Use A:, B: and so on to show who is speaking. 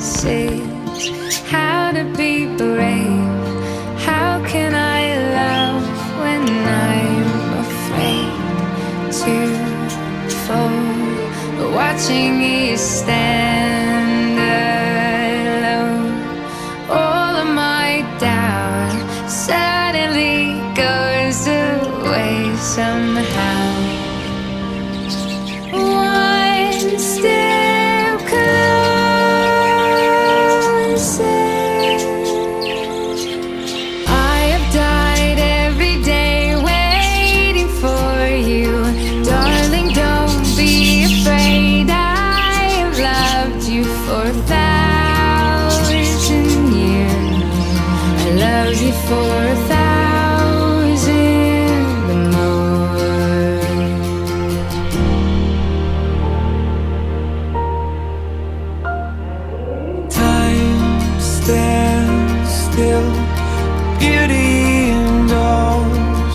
A: is how to be brave. How can I love when I'm afraid to fall? Watching you stand alone, all of my doubt suddenly goes away somehow. One step closer. I have died every day waiting for you. Darling, don't be afraid. I have loved you for 1,000 years. I love you for 1,000